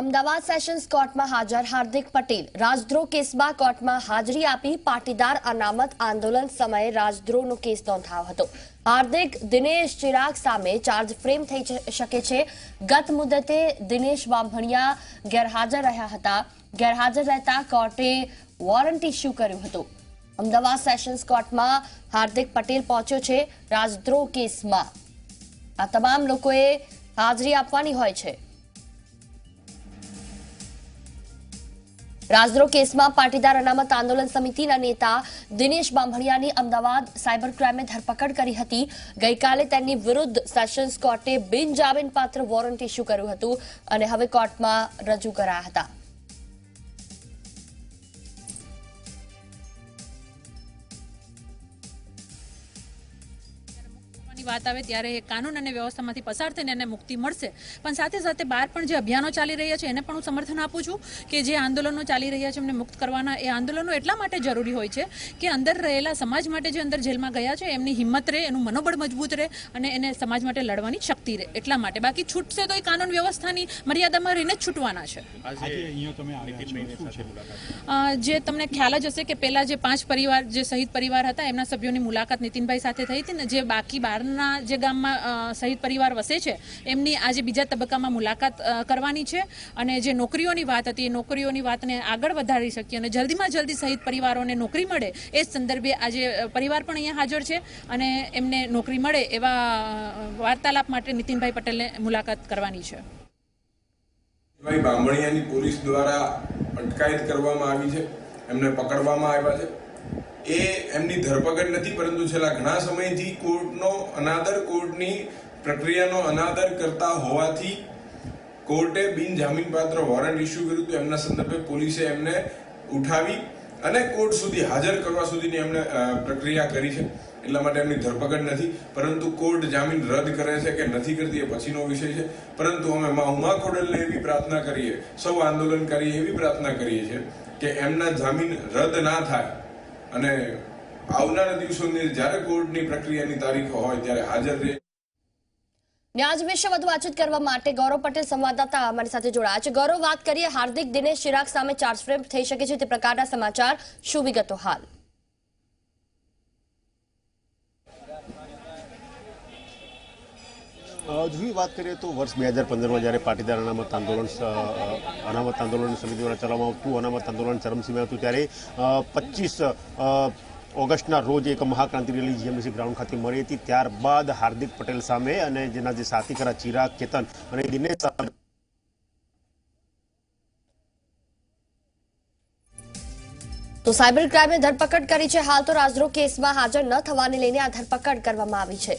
Ahmedabad sessions કોર્ટમાં હાજર હાર્દિક પટેલ રાજદ્રોહ કેસમાં કોર્ટમાં હાજરી આપી પાટીદાર અનામત આંદોલન સમયે રાજદ્રોહનો કેસ નોંધાયો હતો। હાર્દિક દિનેશ ચિરાગ સામે ચાર્જ ફ્રેમ થઈ શકે છે। ગત મુદતે દિનેશ બામણિયા ગેરહાજર રહ્યા હતા। ગેરહાજર રહેતા કોર્ટે વોરંટ ઇસ્યુ કર્યું હતું। અમદાવાદ સેશન્સ કોર્ટમાં હાર્દિક પટેલ પહોંચ્યો છે। રાજદ્રોહ કેસમાં આ તમામ લોકોએ હાજરી આપવાની હોય છે। રાજદ્રોહ કેસમાં પાટીદાર અનામત આંદોલન સમિતિના નેતા દિનેશ બામણિયાની અમદાવાદ સાયબર ક્રાઇમે ધરપકડ કરી હતી। ગઈકાલે તેમની વિરુદ્ધ સેશન્સ કોર્ટે બિનજામીનપાત્ર વોરંટ ઇસ્યુ કર્યું હતું અને હવે કોર્ટમાં રજૂ કરાયા હતા। વાત આવે ત્યારે કાનૂન અને વ્યવસ્થામાંથી પસાર થઈને એને મુક્તિ મળશે। પણ સાથે સાથે બહાર પણ જે અભિયાનો ચાલી રહ્યા છે એને પણ હું સમર્થન આપું છું કે જે આંદોલનો ચાલી રહ્યા છે એમને મુક્ત કરવાના। એ આંદોલનો એટલા માટે જરૂરી હોય છે કે અંદર રહેલા સમાજ માટે જે અંદર જેલમાં ગયા છે એમની હિંમત રહે, એનું મનોબળ મજબૂત રહે અને એને સમાજ માટે લડવાની શક્તિ રહે। એટલા માટે બાકી છૂટશે તો એ કાનૂન વ્યવસ્થાની મર્યાદામાં રહીને જ છૂટવાના છે। જે તમને ખ્યાલ જ હશે કે પહેલા જે 5 પરિવાર જે શહીદ પરિવાર હતા એમના સભ્યોની મુલાકાત નીતિનભાઈ સાથે થઈ હતી ને જે બાકી બહારના જે ગામમાં શહીદ પરિવાર વસે છે એમની આજે બીજા તબક્કામાં મુલાકાત કરવાની છે અને જે નોકરીઓની વાત હતી એ નોકરીઓની વાતને આગળ વધારી શકીએ અને જલ્દીમાં જલ્દી શહીદ પરિવારોને નોકરી મળે એ સંદર્ભે આજે પરિવાર પણ અહીંયા હાજર છે અને એમને નોકરી મળે એવા વાર્તાલાપ માટે નીતિનભાઈ પટેલને મુલાકાત કરવાની છે। ભાઈ બામણિયાની પોલીસ દ્વારા અટકાયત કરવામાં આવી છે, એમને પકડવામાં આવ્યા છે। એ એમની ધરપકડ નથી પરંતુ છેલ્લા ઘણા સમયથી કોર્ટનો અનાદર, કોર્ટની પ્રક્રિયાનો અનાદર કરતા હોવાથી કોર્ટે બિનજામીનપાત્ર વોરંટ ઇસ્યુ કર્યું હતું। એમના સંદર્ભે પોલીસે એમને ઉઠાવી અને કોર્ટ સુધી હાજર કરવા સુધીની એમને પ્રક્રિયા કરી છે। એટલા માટે એમની ધરપકડ નથી પરંતુ કોર્ટ જામીન રદ કરે છે કે નથી કરતી એ પછીનો વિષય છે। પરંતુ અમે ઉમા ખોડલને એવી પ્રાર્થના કરીએ, સૌ આંદોલનકારી એવી પ્રાર્થના કરીએ છીએ કે એમના જામીન રદ ના થાય અને આવનારા દિવસોની જ્યારે કોર્ટની પ્રક્રિયાની તારીખો હોય ત્યારે હાજર રહે। ન્યાજ વિશે વધુ વાતચીત કરવા માટે ગૌરવ પટેલ સંવાદદાતા અમારી સાથે જોડાયા છે। ગૌરવ, વાત કરીએ હાર્દિક દિનેશ ચિરાગ સામે ચાર્જ ફ્રેમ થઈ શકે છે તે પ્રકારના સમાચાર, શું વિગતો હાલ? જો વાત કરીએ તો વર્ષ 2015માં જ્યારે પાટીદાર અનામત આંદોલન સમિતિ દ્વારા ચલાવવામાં આવતું અનામત આંદોલન ચરમસીમાએ હતું ત્યારે 25 ઓગસ્ટના રોજ એક મહાક્રાંતિ રેલી જીએમડીસી ગ્રાઉન્ડ ખાતે મળી હતી। ત્યારબાદ હાર્દિક પટેલ સામે અને જેના જે સાથી ખરા ચિરાગ, કેતન અને દિનેશ સામે તો સાયબર ક્રાઇમે ધરપકડ કરી છે। હાલ તો રાજદ્રોહ કેસમાં હાજર ન થવાને લઈને આ ધરપકડ કરવામાં આવી છે।